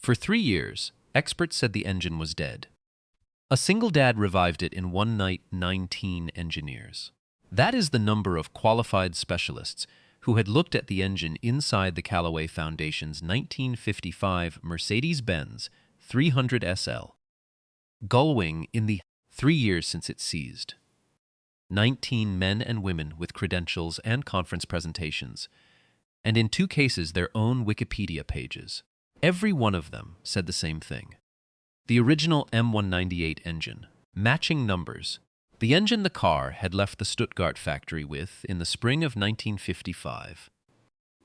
For 3 years, experts said the engine was dead. A single dad revived it in one night, 19 engineers. That is the number of qualified specialists who had looked at the engine inside the Callaway Foundation's 1955 Mercedes-Benz 300 SL. Gullwing in the 3 years since it seized. 19 men and women with credentials and conference presentations, and in 2 cases their own Wikipedia pages. Every one of them said the same thing. The original M198 engine, matching numbers. The engine the car had left the Stuttgart factory with in the spring of 1955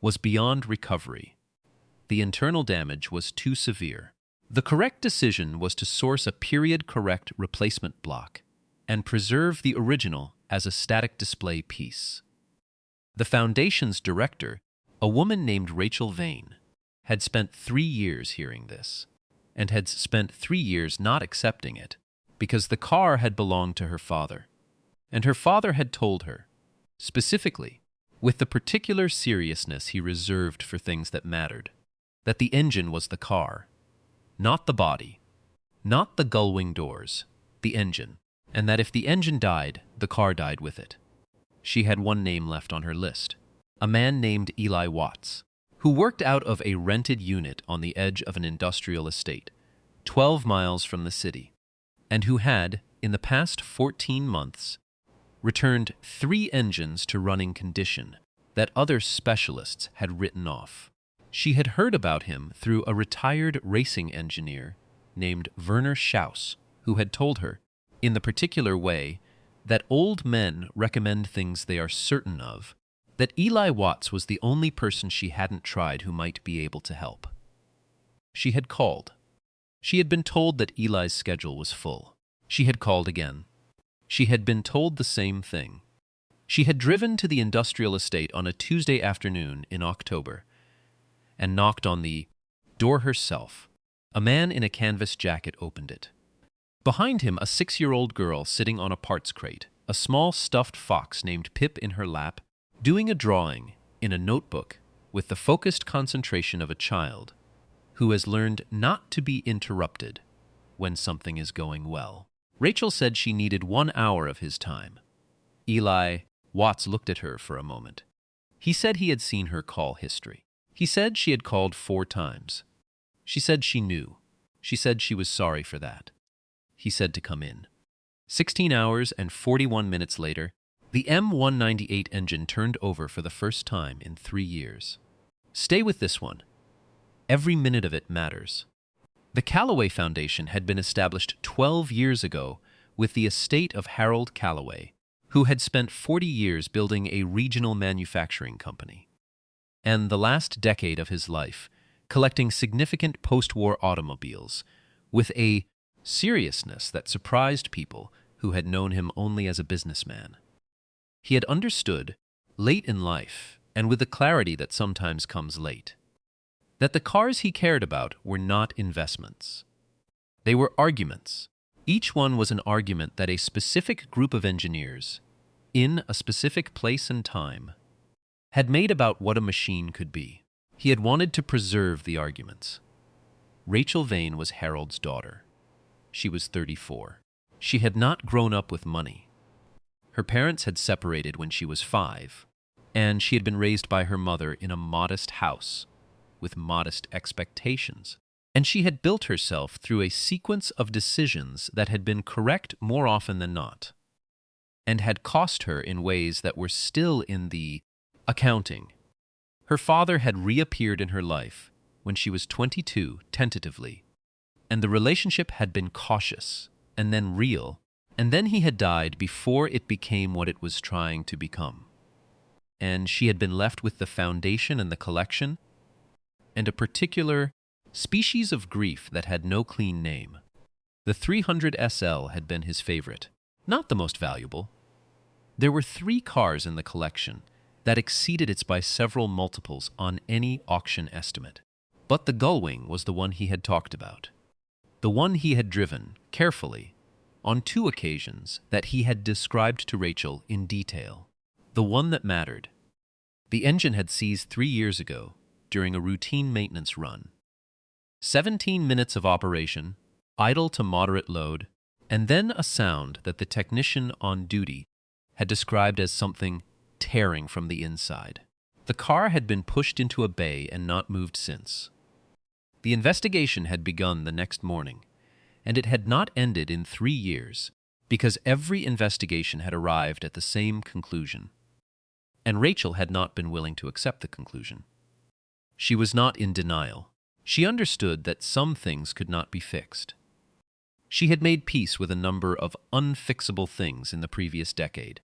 was beyond recovery. The internal damage was too severe. The correct decision was to source a period-correct replacement block and preserve the original as a static display piece. The Foundation's director, a woman named Rachel Vane, had spent 3 years hearing this, and had spent 3 years not accepting it, because the car had belonged to her father, and her father had told her, specifically, with the particular seriousness he reserved for things that mattered, that the engine was the car, not the body, not the gullwing doors, the engine, and that if the engine died, the car died with it. She had one name left on her list, a man named Eli Watts, who worked out of a rented unit on the edge of an industrial estate, 12 miles from the city, and who had, in the past 14 months, returned 3 engines to running condition that other specialists had written off. She had heard about him through a retired racing engineer named Werner Schaus, who had told her, in the particular way, that old men recommend things they are certain of, that Eli Watts was the only person she hadn't tried who might be able to help. She had called. She had been told that Eli's schedule was full. She had called again. She had been told the same thing. She had driven to the industrial estate on a Tuesday afternoon in October and knocked on the door herself. A man in a canvas jacket opened it. Behind him, a 6-year-old girl sitting on a parts crate, a small stuffed fox named Pip in her lap, doing a drawing in a notebook with the focused concentration of a child who has learned not to be interrupted when something is going well. Rachel said she needed 1 hour of his time. Eli Watts looked at her for a moment. He said he had seen her call history. He said she had called 4 times. She said she knew. She said she was sorry for that. He said to come in. 16 hours and 41 minutes later, the M198 engine turned over for the first time in 3 years. Stay with this one. Every minute of it matters. The Callaway Foundation had been established 12 years ago with the estate of Harold Callaway, who had spent 40 years building a regional manufacturing company, and the last decade of his life collecting significant post-war automobiles with a seriousness that surprised people who had known him only as a businessman. He had understood, late in life, and with the clarity that sometimes comes late, that the cars he cared about were not investments. They were arguments. Each one was an argument that a specific group of engineers, in a specific place and time, had made about what a machine could be. He had wanted to preserve the arguments. Rachel Vane was Harold's daughter. She was 34. She had not grown up with money. Her parents had separated when she was 5, and she had been raised by her mother in a modest house with modest expectations. And she had built herself through a sequence of decisions that had been correct more often than not, and had cost her in ways that were still in the accounting. Her father had reappeared in her life when she was 22, tentatively, and the relationship had been cautious, and then real, and then he had died before it became what it was trying to become. And she had been left with the foundation and the collection, and a particular species of grief that had no clean name. The 300 SL had been his favorite, not the most valuable. There were 3 cars in the collection that exceeded its by several multiples on any auction estimate. But the Gullwing was the one he had talked about, the one he had driven, carefully, on 2 occasions that he had described to Rachel in detail, the one that mattered. The engine had seized 3 years ago during a routine maintenance run. 17 minutes of operation, idle to moderate load, and then a sound that the technician on duty had described as something tearing from the inside. The car had been pushed into a bay and not moved since. The investigation had begun the next morning, and it had not ended in 3 years, because every investigation had arrived at the same conclusion. And Rachel had not been willing to accept the conclusion. She was not in denial. She understood that some things could not be fixed. She had made peace with a number of unfixable things in the previous decade,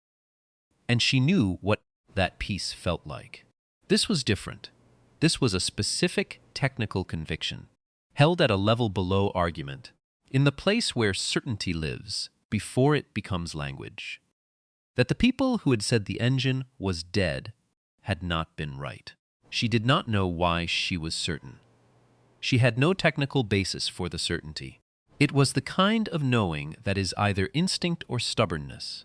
and she knew what that peace felt like. This was different. This was a specific technical conviction, held at a level below argument, in the place where certainty lives before it becomes language. That the people who had said the engine was dead had not been right. She did not know why she was certain. She had no technical basis for the certainty. It was the kind of knowing that is either instinct or stubbornness,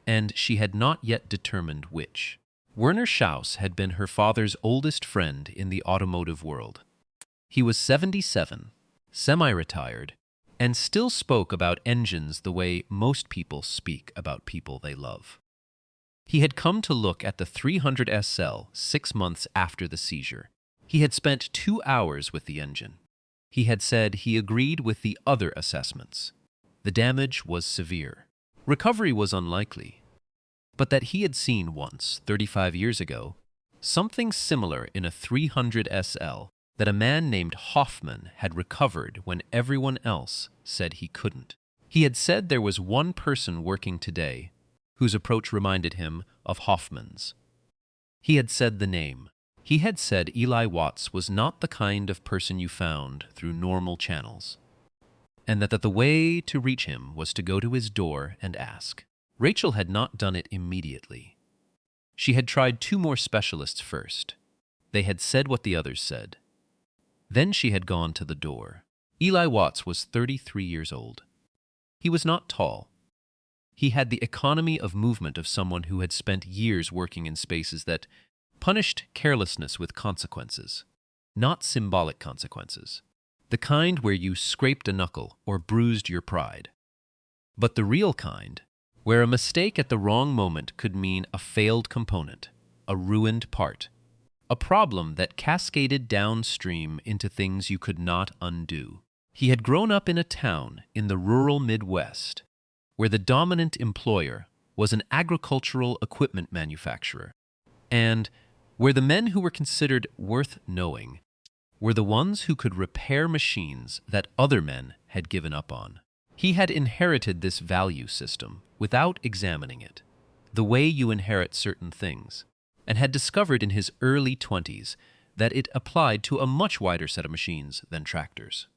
and she had not yet determined which. Werner Schaus had been her father's oldest friend in the automotive world. He was 77, semi-retired, and still spoke about engines the way most people speak about people they love. He had come to look at the 300 SL 6 months after the seizure. He had spent 2 hours with the engine. He had said he agreed with the other assessments. The damage was severe. Recovery was unlikely, but that he had seen once, 35 years ago, something similar in a 300 SL that a man named Hoffman had recovered when everyone else said he couldn't. He had said there was one person working today whose approach reminded him of Hoffman's. He had said the name. He had said Eli Watts was not the kind of person you found through normal channels, and that the way to reach him was to go to his door and ask. Rachel had not done it immediately. She had tried 2 more specialists first. They had said what the others said. Then she had gone to the door. Eli Watts was 33 years old. He was not tall. He had the economy of movement of someone who had spent years working in spaces that punished carelessness with consequences, not symbolic consequences, the kind where you scraped a knuckle or bruised your pride, but the real kind, where a mistake at the wrong moment could mean a failed component, a ruined part, a problem that cascaded downstream into things you could not undo. He had grown up in a town in the rural Midwest, where the dominant employer was an agricultural equipment manufacturer, and where the men who were considered worth knowing were the ones who could repair machines that other men had given up on. He had inherited this value system without examining it, the way you inherit certain things, and had discovered in his early 20s that it applied to a much wider set of machines than tractors.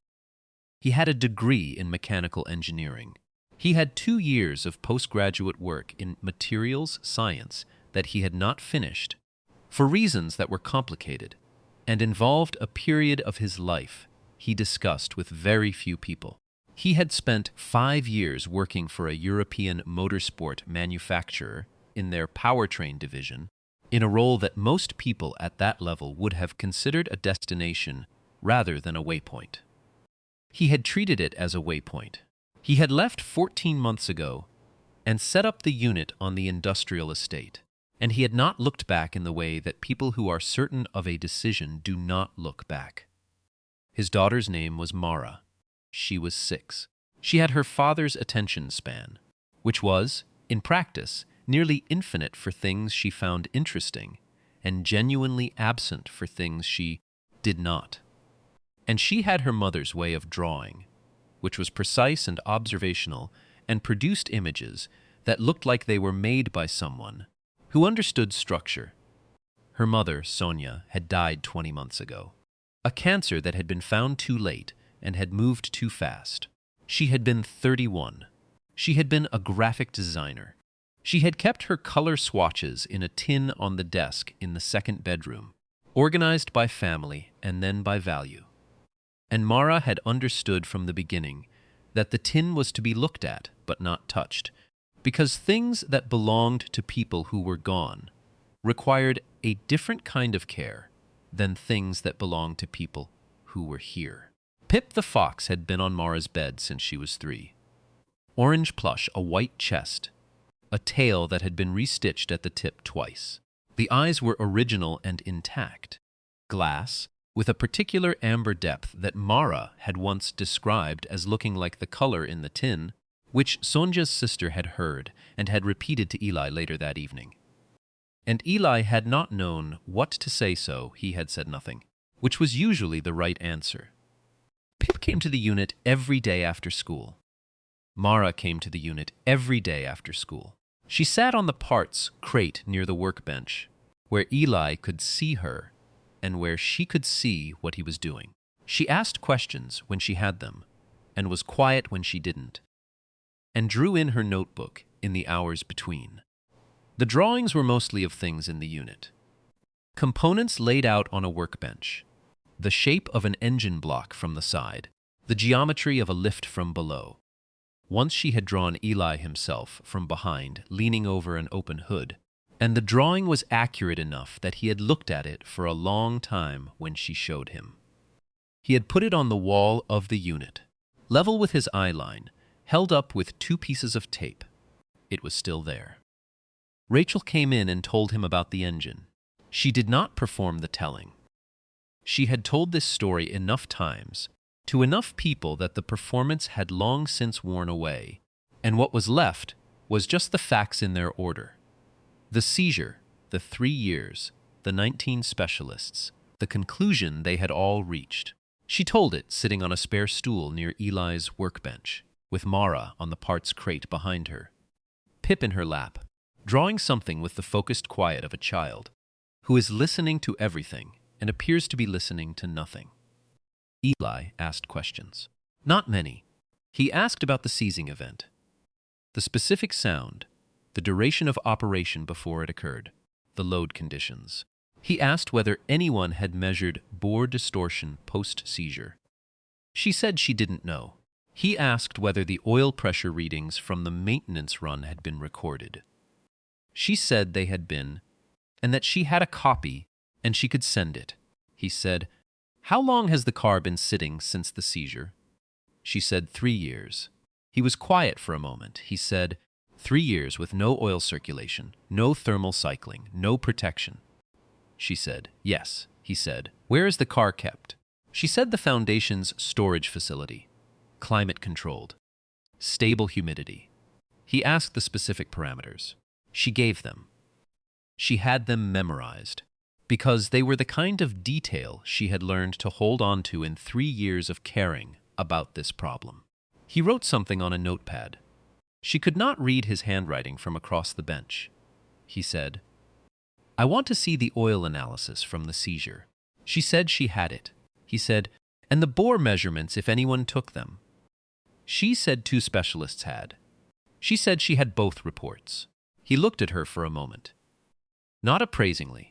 He had a degree in mechanical engineering. He had 2 years of postgraduate work in materials science that he had not finished, for reasons that were complicated and involved a period of his life he discussed with very few people. He had spent 5 years working for a European motorsport manufacturer in their powertrain division, in a role that most people at that level would have considered a destination rather than a waypoint. He had treated it as a waypoint. He had left 14 months ago and set up the unit on the industrial estate, and he had not looked back in the way that people who are certain of a decision do not look back. His daughter's name was Mara. She was 6. She had her father's attention span, which was, in practice, nearly infinite for things she found interesting and genuinely absent for things she did not. And she had her mother's way of drawing, which was precise and observational and produced images that looked like they were made by someone who understood structure. Her mother, Sonia, had died 20 months ago. A cancer that had been found too late and had moved too fast. She had been 31. She had been a graphic designer. She had kept her color swatches in a tin on the desk in the second bedroom, organized by family and then by value. And Mara had understood from the beginning that the tin was to be looked at but not touched, because things that belonged to people who were gone required a different kind of care than things that belonged to people who were here. Pip the fox had been on Mara's bed since she was 3. Orange plush, a white chest, a tail that had been restitched at the tip twice. The eyes were original and intact. Glass, with a particular amber depth that Mara had once described as looking like the color in the tin, which Sonja's sister had heard and had repeated to Eli later that evening. And Eli had not known what to say, so he had said nothing, which was usually the right answer. Pip came to the unit every day after school. Mara came to the unit every day after school. She sat on the parts crate near the workbench, where Eli could see her and where she could see what he was doing. She asked questions when she had them, and was quiet when she didn't, and drew in her notebook in the hours between. The drawings were mostly of things in the unit. Components laid out on a workbench, the shape of an engine block from the side, the geometry of a lift from below. Once she had drawn Eli himself from behind, leaning over an open hood, and the drawing was accurate enough that he had looked at it for a long time when she showed him. He had put it on the wall of the unit, level with his eye line, held up with 2 pieces of tape. It was still there. Rachel came in and told him about the engine. She did not perform the telling. She had told this story enough times, to enough people that the performance had long since worn away, and what was left was just the facts in their order. The seizure, the 3 years, the 19 specialists, the conclusion they had all reached. She told it sitting on a spare stool near Eli's workbench, with Mara on the parts crate behind her, Pip in her lap, drawing something with the focused quiet of a child, who is listening to everything and appears to be listening to nothing. Eli asked questions. Not many. He asked about the seizing event, the specific sound, the duration of operation before it occurred, the load conditions. He asked whether anyone had measured bore distortion post-seizure. She said she didn't know. He asked whether the oil pressure readings from the maintenance run had been recorded. She said they had been, and that she had a copy and she could send it. He said, "How long has the car been sitting since the seizure?" She said 3 years. He was quiet for a moment. He said, 3 years with no oil circulation, no thermal cycling, no protection. She said, yes. He said, where is the car kept? She said the foundation's storage facility, climate-controlled, stable humidity. He asked the specific parameters. She gave them. She had them memorized, because they were the kind of detail she had learned to hold on to in 3 years of caring about this problem. He wrote something on a notepad. She could not read his handwriting from across the bench. He said, I want to see the oil analysis from the seizure. She said she had it. He said, and the bore measurements if anyone took them. She said 2 specialists had. She said she had both reports. He looked at her for a moment. Not appraisingly.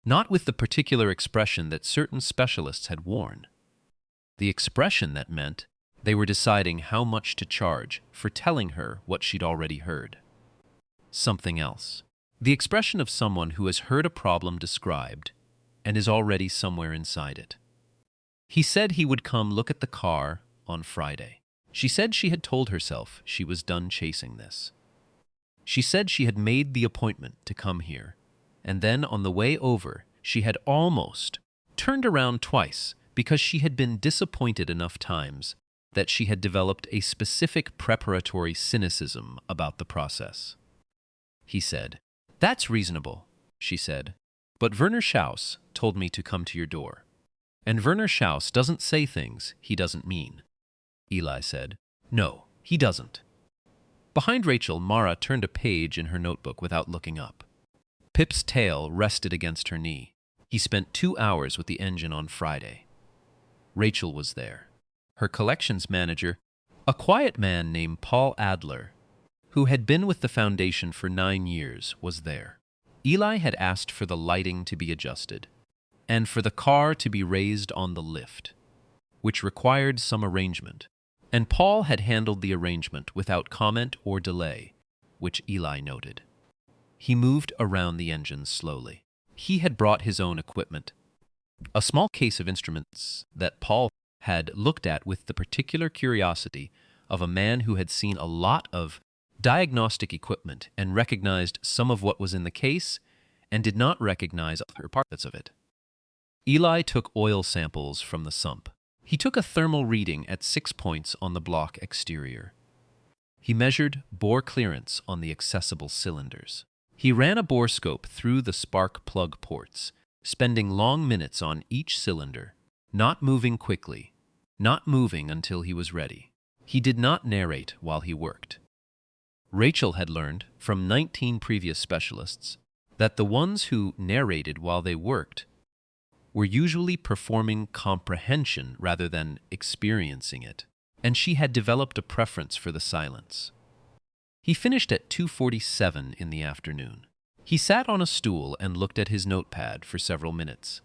Not with the particular expression that certain specialists had worn. The expression that meant they were deciding how much to charge for telling her what she'd already heard. Something else. The expression of someone who has heard a problem described and is already somewhere inside it. He said he would come look at the car on Friday. She said she had told herself she was done chasing this. She said she had made the appointment to come here, and then on the way over, she had almost turned around twice because she had been disappointed enough times that she had developed a specific preparatory cynicism about the process. He said, that's reasonable, she said, but Werner Schaus told me to come to your door. And Werner Schaus doesn't say things he doesn't mean. Eli said, no, he doesn't. Behind Rachel, Mara turned a page in her notebook without looking up. Pip's tail rested against her knee. He spent 2 hours with the engine on Friday. Rachel was there. Her collections manager, a quiet man named Paul Adler, who had been with the foundation for 9 years, was there. Eli had asked for the lighting to be adjusted, and for the car to be raised on the lift, which required some arrangement, and Paul had handled the arrangement without comment or delay, which Eli noted. He moved around the engine slowly. He had brought his own equipment, a small case of instruments that Paul had looked at with the particular curiosity of a man who had seen a lot of diagnostic equipment and recognized some of what was in the case and did not recognize other parts of it. Eli took oil samples from the sump. He took a thermal reading at 6 points on the block exterior. He measured bore clearance on the accessible cylinders. He ran a bore scope through the spark plug ports, spending long minutes on each cylinder, not moving quickly, not moving until he was ready. He did not narrate while he worked. Rachel had learned from 19 previous specialists that the ones who narrated while they worked were usually performing comprehension rather than experiencing it, and she had developed a preference for the silence. He finished at 2:47 in the afternoon. He sat on a stool and looked at his notepad for several minutes.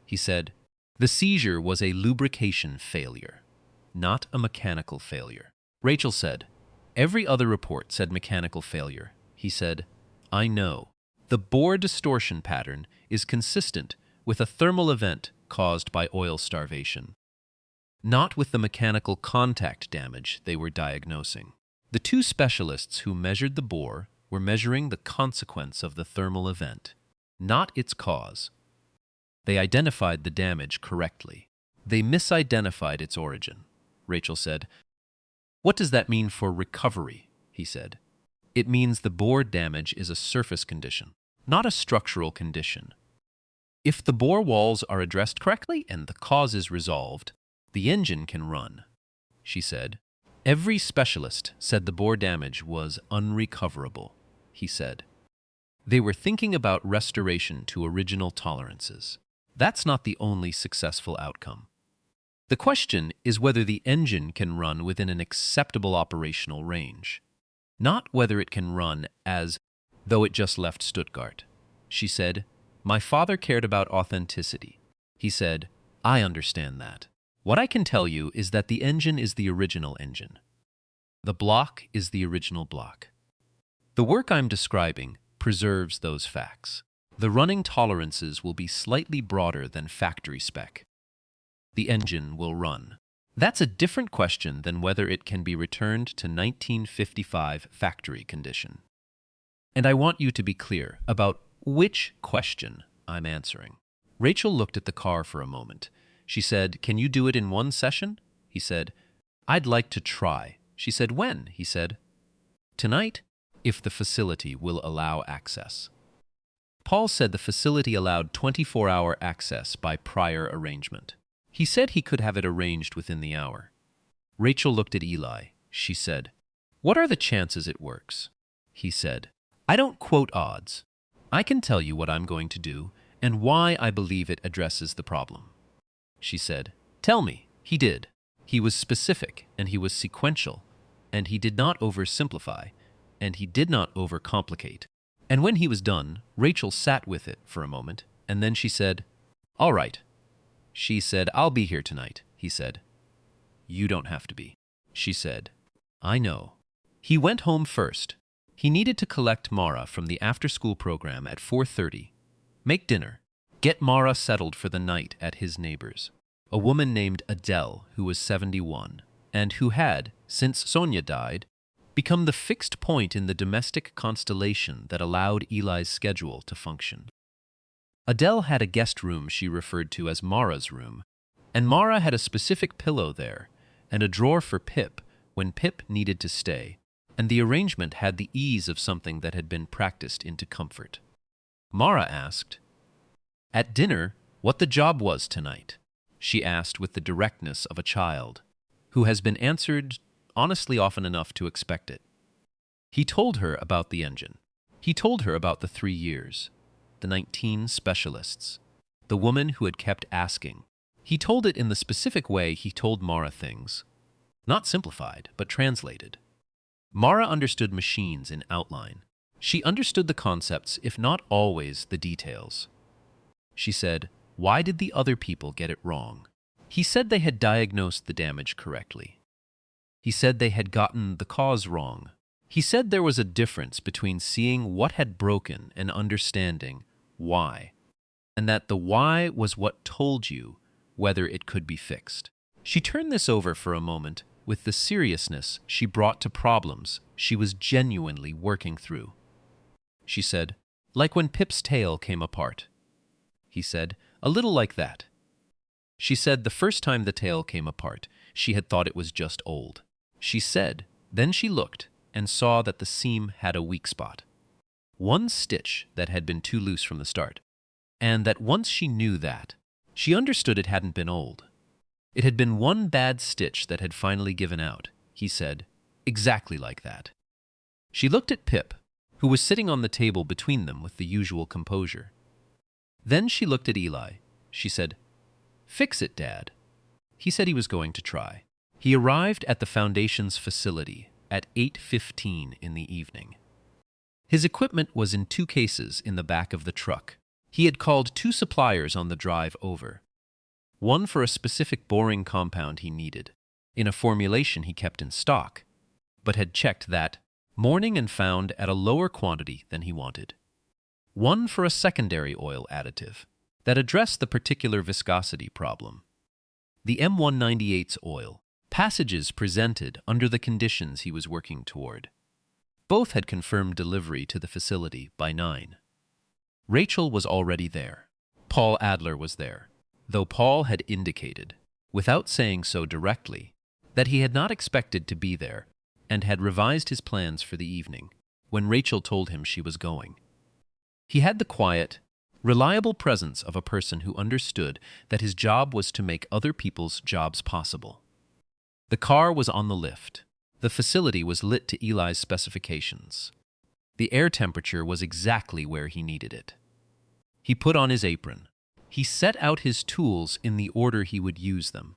He said, "The seizure was a lubrication failure, not a mechanical failure." Rachel said, "Every other report said mechanical failure." He said, "I know. The bore distortion pattern is consistent with a thermal event caused by oil starvation, not with the mechanical contact damage they were diagnosing." The two specialists who measured the bore were measuring the consequence of the thermal event, not its cause. They identified the damage correctly. They misidentified its origin. Rachel said, "What does that mean for recovery?" He said, "It means the bore damage is a surface condition, not a structural condition. If the bore walls are addressed correctly and the cause is resolved, the engine can run." She said, "Every specialist said the bore damage was unrecoverable." He said, "They were thinking about restoration to original tolerances. That's not the only successful outcome. The question is whether the engine can run within an acceptable operational range, not whether it can run as though it just left Stuttgart." She said, "My father cared about authenticity." He said, "I understand that. What I can tell you is that the engine is the original engine. The block is the original block. The work I'm describing preserves those facts. The running tolerances will be slightly broader than factory spec. The engine will run. That's a different question than whether it can be returned to 1955 factory condition. And I want you to be clear about which question I'm answering." Rachel looked at the car for a moment. She said, "Can you do it in one session?" He said, "I'd like to try." She said, "When?" He said, "Tonight, if the facility will allow access." Paul said the facility allowed 24-hour access by prior arrangement. He said he could have it arranged within the hour. Rachel looked at Eli. She said, "What are the chances it works?" He said, "I don't quote odds. I can tell you what I'm going to do and why I believe it addresses the problem." She said, "Tell me." He did. He was specific, and he was sequential, and he did not oversimplify, and he did not overcomplicate. And when he was done, Rachel sat with it for a moment, and then she said, "All right." She said, "I'll be here tonight." He said, "You don't have to be." She said, "I know." He went home first. He needed to collect Mara from the after-school program at 4:30, make dinner, get Mara settled for the night at his neighbor's, a woman named Adele who was 71, and who had, since Sonia died, become the fixed point in the domestic constellation that allowed Eli's schedule to function. Adele had a guest room she referred to as Mara's room, and Mara had a specific pillow there, and a drawer for Pip when Pip needed to stay, and the arrangement had the ease of something that had been practiced into comfort. Mara asked, at dinner, what the job was tonight. She asked with the directness of a child, who has been answered honestly often enough to expect it. He told her about the engine. He told her about the 3 years, the 19 specialists, the woman who had kept asking. He told it in the specific way he told Mara things, not simplified, but translated. Mara understood machines in outline. She understood the concepts, if not always the details. She said, "Why did the other people get it wrong?" He said they had diagnosed the damage correctly. He said they had gotten the cause wrong. He said there was a difference between seeing what had broken and understanding why, and that the why was what told you whether it could be fixed. She turned this over for a moment with the seriousness she brought to problems she was genuinely working through. She said, "Like when Pip's tail came apart." He said, "A little like that." She said the first time the tail came apart, she had thought it was just old. She said, then she looked and saw that the seam had a weak spot. One stitch that had been too loose from the start. And that once she knew that, she understood it hadn't been old. It had been one bad stitch that had finally given out, he said, exactly like that. She looked at Pip, who was sitting on the table between them with the usual composure. Then she looked at Eli. She said, "Fix it, Dad." He said he was going to try. He arrived at the Foundation's facility at 8:15 in the evening. His equipment was in 2 cases in the back of the truck. He had called 2 suppliers on the drive over. One for a specific boring compound he needed, in a formulation he kept in stock, but had checked that morning and found at a lower quantity than he wanted. One for a secondary oil additive that addressed the particular viscosity problem. The M198's oil, passages presented under the conditions he was working toward. Both had confirmed delivery to the facility by 9. Rachel was already there. Paul Adler was there, though Paul had indicated, without saying so directly, that he had not expected to be there and had revised his plans for the evening when Rachel told him she was going. He had the quiet, reliable presence of a person who understood that his job was to make other people's jobs possible. The car was on the lift. The facility was lit to Eli's specifications. The air temperature was exactly where he needed it. He put on his apron. He set out his tools in the order he would use them.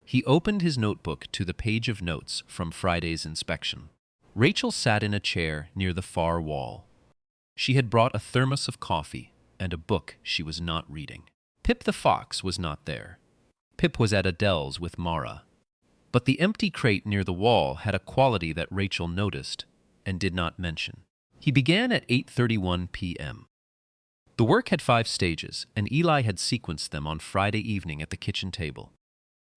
He opened his notebook to the page of notes from Friday's inspection. Rachel sat in a chair near the far wall. She had brought a thermos of coffee and a book she was not reading. Pip the fox was not there. Pip was at Adele's with Mara. But the empty crate near the wall had a quality that Rachel noticed and did not mention. He began at 8:31 p.m. The work had 5 stages, and Eli had sequenced them on Friday evening at the kitchen table,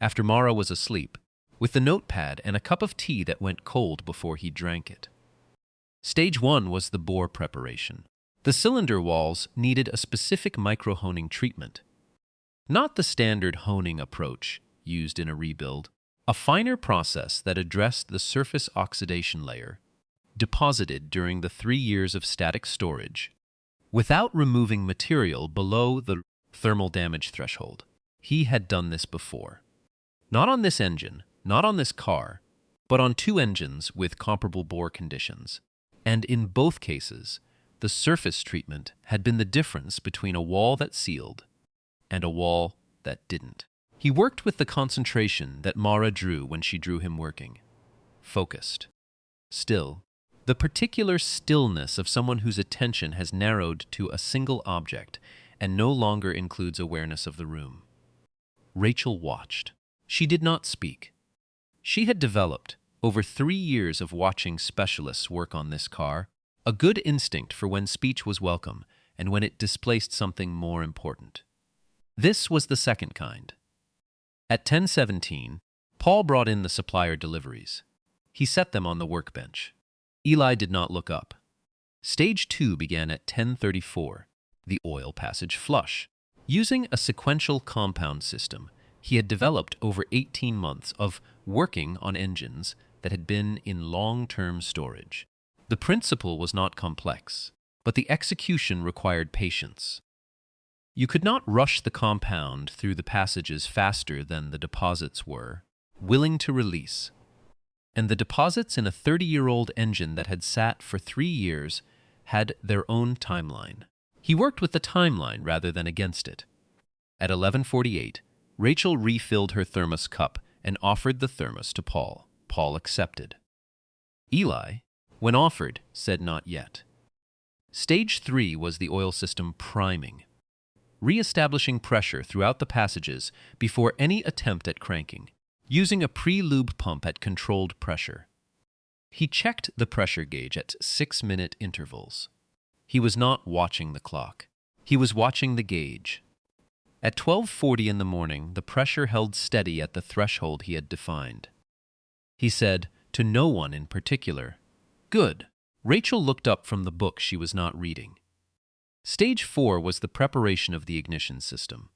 after Mara was asleep, with the notepad and a cup of tea that went cold before he drank it. Stage 1 was the bore preparation. The cylinder walls needed a specific micro-honing treatment. Not the standard honing approach used in a rebuild, a finer process that addressed the surface oxidation layer, deposited during the 3 years of static storage, without removing material below the thermal damage threshold. He had done this before. Not on this engine, not on this car, but on 2 engines with comparable bore conditions. And in both cases, the surface treatment had been the difference between a wall that sealed and a wall that didn't. He worked with the concentration that Mara drew when she drew him working. Focused. Still. The particular stillness of someone whose attention has narrowed to a single object and no longer includes awareness of the room. Rachel watched. She did not speak. She had developed, over 3 years of watching specialists work on this car, a good instinct for when speech was welcome and when it displaced something more important. This was the second kind. At 10:17, Paul brought in the supplier deliveries. He set them on the workbench. Eli did not look up. Stage 2 began at 10:34, the oil passage flush. Using a sequential compound system he had developed over 18 months of working on engines that had been in long-term storage. The principle was not complex, but the execution required patience. You could not rush the compound through the passages faster than the deposits were, willing to release. And the deposits in a 30-year-old engine that had sat for 3 years had their own timeline. He worked with the timeline rather than against it. At 11:48, Rachel refilled her thermos cup and offered the thermos to Paul. Paul accepted. Eli, when offered, said not yet. Stage 3 was the oil system priming, re-establishing pressure throughout the passages before any attempt at cranking, using a pre-lube pump at controlled pressure. He checked the pressure gauge at 6-minute intervals. He was not watching the clock. He was watching the gauge. At 12:40 in the morning, the pressure held steady at the threshold he had defined. He said, to no one in particular, "Good." Rachel looked up from the book she was not reading. Stage 4 was the preparation of the ignition system.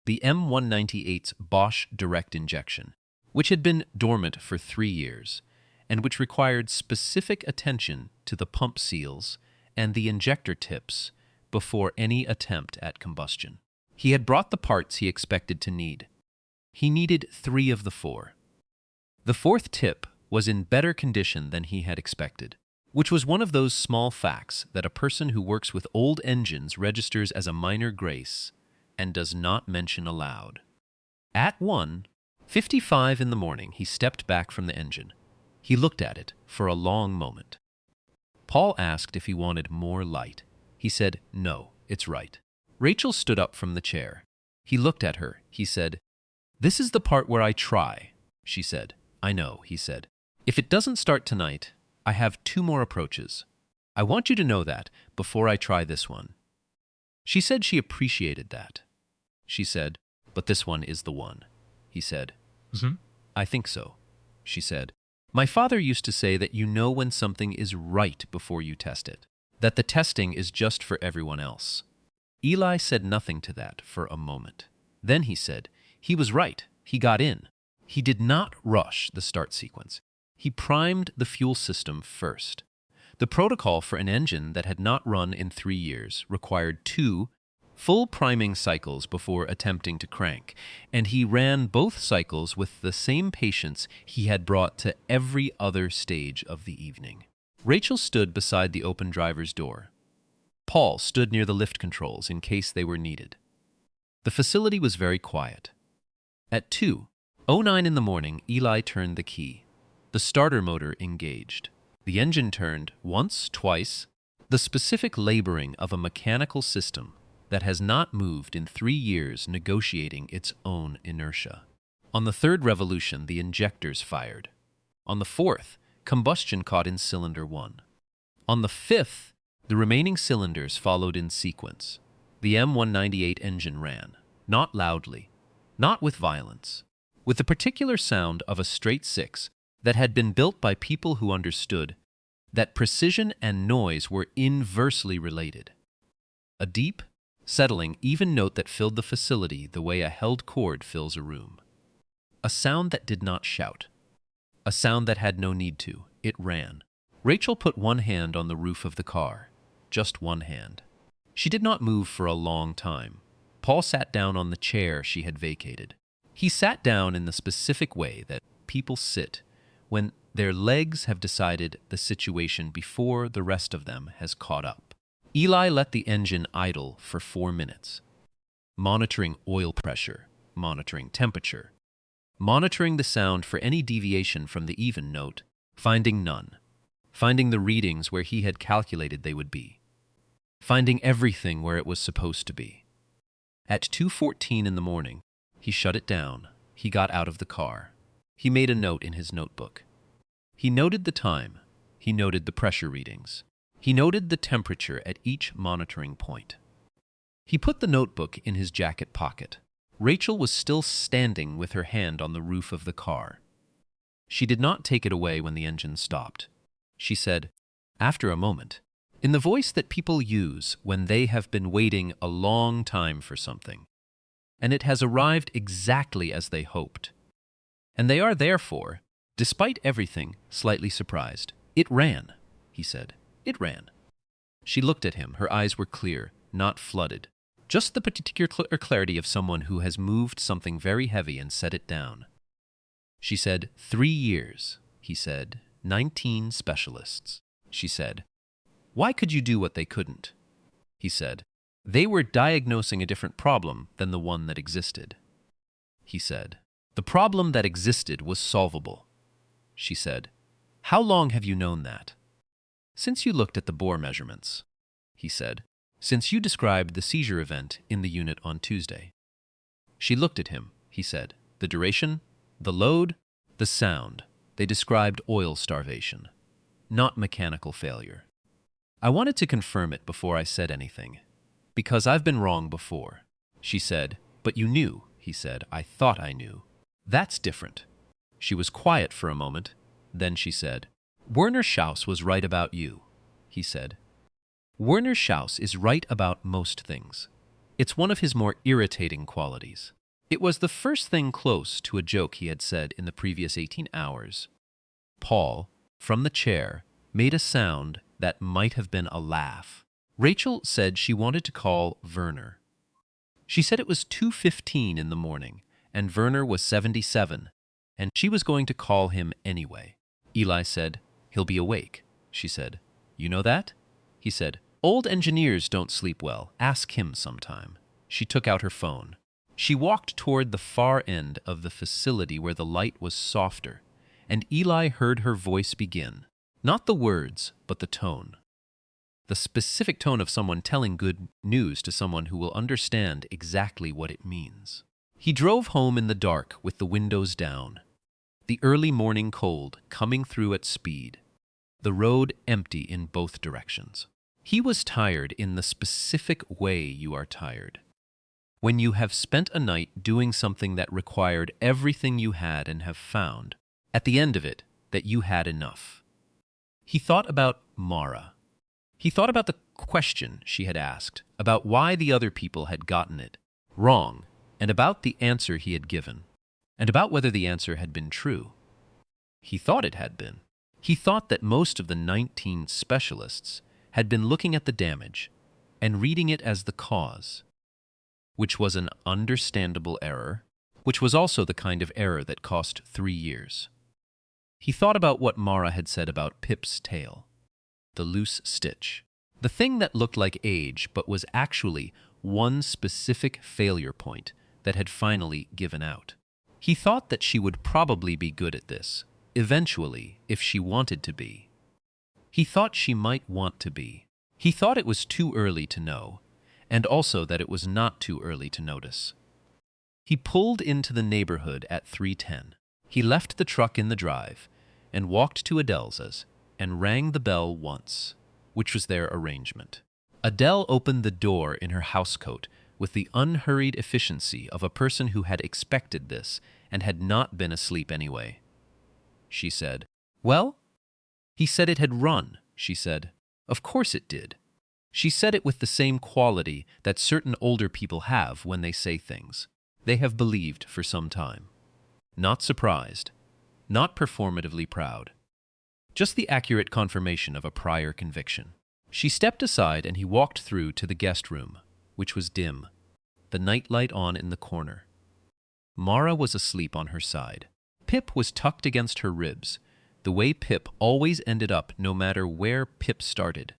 The M198's Bosch direct injection, which had been dormant for 3 years, and which required specific attention to the pump seals and the injector tips before any attempt at combustion. He had brought the parts he expected to need. He needed 3 of the 4. The 4th tip was in better condition than he had expected, which was one of those small facts that a person who works with old engines registers as a minor grace and does not mention aloud. At 1:55 in the morning, he stepped back from the engine. He looked at it for a long moment. Paul asked if he wanted more light. He said, "No, it's right." Rachel stood up from the chair. He looked at her. He said, "This is the part where I try," she said. "I know," he said. "If it doesn't start tonight, I have 2 more approaches. I want you to know that before I try this one." She said she appreciated that. She said, "But this one is the one." He said, "I think so." She said, "My father used to say that you know when something is right before you test it, that the testing is just for everyone else." Eli said nothing to that for a moment. Then he said, he was right. He got in. He did not rush the start sequence. He primed the fuel system first. The protocol for an engine that had not run in 3 years required 2 full priming cycles before attempting to crank, and he ran both cycles with the same patience he had brought to every other stage of the evening. Rachel stood beside the open driver's door. Paul stood near the lift controls in case they were needed. The facility was very quiet. At 2:09 in the morning, Eli turned the key. The starter motor engaged. The engine turned once, twice, the specific laboring of a mechanical system that has not moved in 3 years, negotiating its own inertia. On the 3rd revolution, the injectors fired. On the 4th, combustion caught in cylinder 1. On the 5th, the remaining cylinders followed in sequence. The M198 engine ran, not loudly, not with violence, with the particular sound of a straight 6 that had been built by people who understood that precision and noise were inversely related. A deep, settling, even note that filled the facility the way a held chord fills a room. A sound that did not shout. A sound that had no need to. It ran. Rachel put one hand on the roof of the car. Just one hand. She did not move for a long time. Paul sat down on the chair she had vacated. He sat down in the specific way that people sit when their legs have decided the situation before the rest of them has caught up. Eli let the engine idle for 4 minutes, monitoring oil pressure, monitoring temperature, monitoring the sound for any deviation from the even note, finding none, finding the readings where he had calculated they would be, finding everything where it was supposed to be. At 2:14 in the morning, he shut it down. He got out of the car. He made a note in his notebook. He noted the time. He noted the pressure readings. He noted the temperature at each monitoring point. He put the notebook in his jacket pocket. Rachel was still standing with her hand on the roof of the car. She did not take it away when the engine stopped. She said, after a moment, in the voice that people use when they have been waiting a long time for something, and it has arrived exactly as they hoped. And they are therefore, despite everything, slightly surprised. "It ran," he said. "It ran." She looked at him. Her eyes were clear, not flooded. Just the particular clarity of someone who has moved something very heavy and set it down. She said, 3 years. He said, 19 specialists. She said, "Why could you do what they couldn't?" He said, "They were diagnosing a different problem than the one that existed." He said, "The problem that existed was solvable." She said, "How long have you known that?" "Since you looked at the bore measurements." He said, "Since you described the seizure event in the unit on Tuesday." She looked at him. He said, "The duration, the load, the sound. They described oil starvation, not mechanical failure." I wanted to confirm it before I said anything, because I've been wrong before. She said, But you knew, he said. I thought I knew. That's different. She was quiet for a moment. Then she said, Werner Schaus was right about you, he said. Werner Schaus is right about most things. It's one of his more irritating qualities. It was the first thing close to a joke he had said in the previous 18 hours. Paul, from the chair, made a sound that might have been a laugh. Rachel said she wanted to call Werner. She said it was 2:15 in the morning, and Werner was 77, and she was going to call him anyway. Eli said, He'll be awake, she said. You know that? He said, Old engineers don't sleep well. Ask him sometime. She took out her phone. She walked toward the far end of the facility where the light was softer, and Eli heard her voice begin. Not the words, but the tone. The specific tone of someone telling good news to someone who will understand exactly what it means. He drove home in the dark with the windows down. The early morning cold coming through at speed. The road empty in both directions. He was tired in the specific way you are tired. When you have spent a night doing something that required everything you had and have found, at the end of it, that you had enough. He thought about Mara. He thought about the question she had asked, about why the other people had gotten it wrong, and about the answer he had given, and about whether the answer had been true. He thought it had been. He thought that most of the 19 specialists had been looking at the damage and reading it as the cause, which was an understandable error, which was also the kind of error that cost 3 years. He thought about what Mara had said about Pip's tail, the loose stitch, the thing that looked like age but was actually one specific failure point that had finally given out. He thought that she would probably be good at this, eventually, if she wanted to be. He thought she might want to be. He thought it was too early to know, and also that it was not too early to notice. He pulled into the neighborhood at 3:10. He left the truck in the drive and walked to Adele's and rang the bell once, which was their arrangement. Adele opened the door in her housecoat with the unhurried efficiency of a person who had expected this and had not been asleep anyway. She said, Well? He said it had run, she said. Of course it did. She said it with the same quality that certain older people have when they say things they have believed for some time. Not surprised, not performatively proud. Just the accurate confirmation of a prior conviction. She stepped aside and he walked through to the guest room, which was dim, the nightlight on in the corner. Mara was asleep on her side. Pip was tucked against her ribs, the way Pip always ended up no matter where Pip started.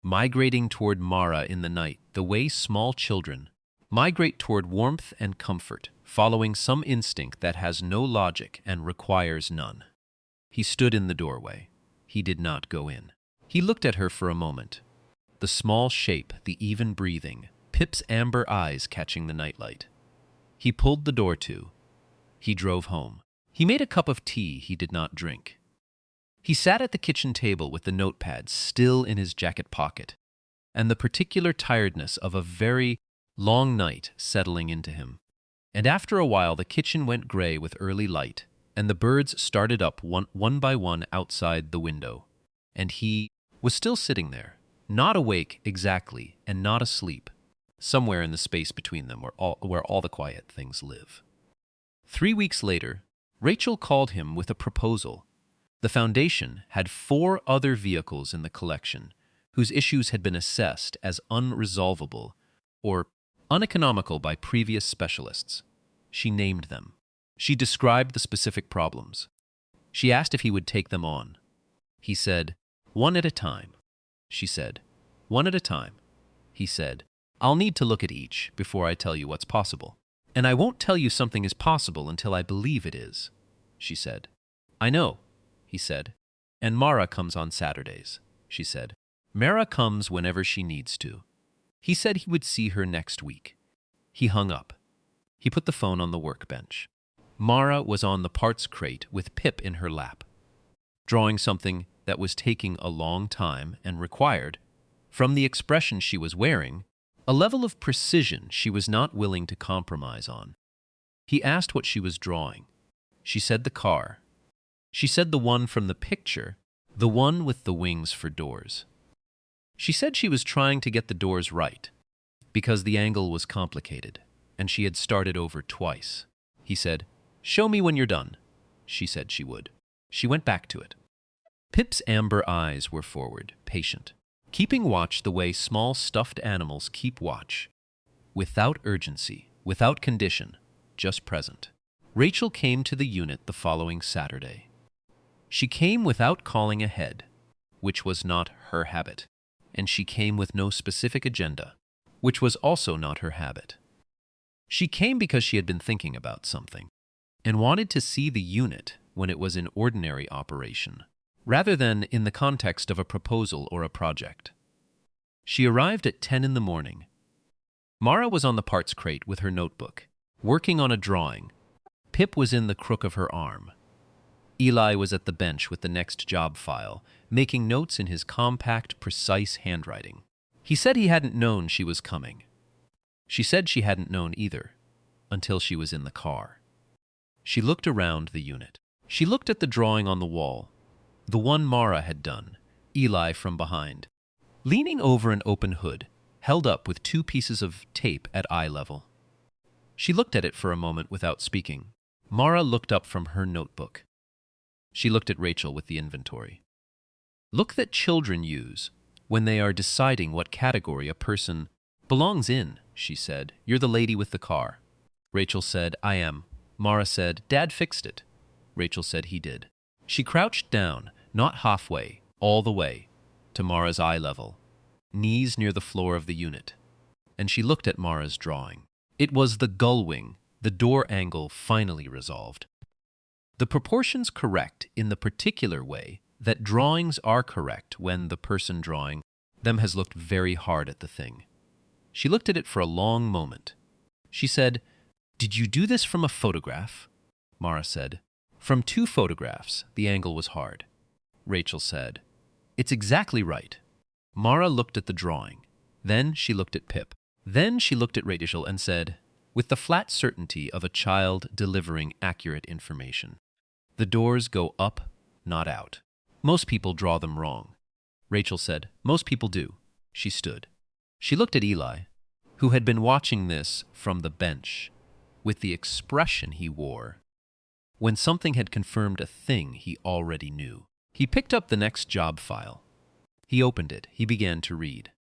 Migrating toward Mara in the night, the way small children migrate toward warmth and comfort, following some instinct that has no logic and requires none. He stood in the doorway. He did not go in. He looked at her for a moment. The small shape, the even breathing, Pip's amber eyes catching the nightlight. He pulled the door to. He drove home. He made a cup of tea he did not drink. He sat at the kitchen table with the notepad still in his jacket pocket, and the particular tiredness of a very long night settling into him. And after a while the kitchen went gray with early light, and the birds started up one by one outside the window. And he was still sitting there, not awake exactly and not asleep, somewhere in the space between them where all the quiet things live. 3 weeks later, Rachel called him with a proposal. The Foundation had 4 other vehicles in the collection whose issues had been assessed as unresolvable or uneconomical by previous specialists. She named them. She described the specific problems. She asked if he would take them on. He said, "One at a time." She said, "One at a time." He said, "I'll need to look at each before I tell you what's possible. And I won't tell you something is possible until I believe it is." She said, "I know," he said. "And Mara comes on Saturdays," she said. "Mara comes whenever she needs to." He said he would see her next week. He hung up. He put the phone on the workbench. Mara was on the parts crate with Pip in her lap, drawing something that was taking a long time and required, from the expression she was wearing, a level of precision she was not willing to compromise on. He asked what she was drawing. She said the car. She said the one from the picture, the one with the wings for doors. She said she was trying to get the doors right, because the angle was complicated, and she had started over twice. He said, "Show me when you're done." She said she would. She went back to it. Pip's amber eyes were forward, patient, keeping watch the way small stuffed animals keep watch, without urgency, without condition, just present. Rachel came to the unit the following Saturday. She came without calling ahead, which was not her habit, and she came with no specific agenda, which was also not her habit. She came because she had been thinking about something, and wanted to see the unit when it was in ordinary operation, rather than in the context of a proposal or a project. She arrived at 10 in the morning. Mara was on the parts crate with her notebook, working on a drawing. Pip was in the crook of her arm. Eli was at the bench with the next job file, making notes in his compact, precise handwriting. He said he hadn't known she was coming. She said she hadn't known either, until she was in the car. She looked around the unit. She looked at the drawing on the wall, the one Mara had done, Eli from behind, leaning over an open hood, held up with 2 pieces of tape at eye level. She looked at it for a moment without speaking. Mara looked up from her notebook. She looked at Rachel with the inventory. Look that children use when they are deciding what category a person belongs in, she said. You're the lady with the car. Rachel said, I am. Mara said, Dad fixed it. Rachel said he did. She crouched down, not halfway, all the way, to Mara's eye level, knees near the floor of the unit, and she looked at Mara's drawing. It was the gull wing, the door angle finally resolved. The proportions correct in the particular way that drawings are correct when the person drawing them has looked very hard at the thing. She looked at it for a long moment. She said, Did you do this from a photograph? Mara said, From 2 photographs, the angle was hard. Rachel said, It's exactly right. Mara looked at the drawing. Then she looked at Pip. Then she looked at Rachel and said, with the flat certainty of a child delivering accurate information, the doors go up, not out. Most people draw them wrong. Rachel said, Most people do. She stood. She looked at Eli, who had been watching this from the bench, with the expression he wore when something had confirmed a thing he already knew. He picked up the next job file. He opened it. He began to read.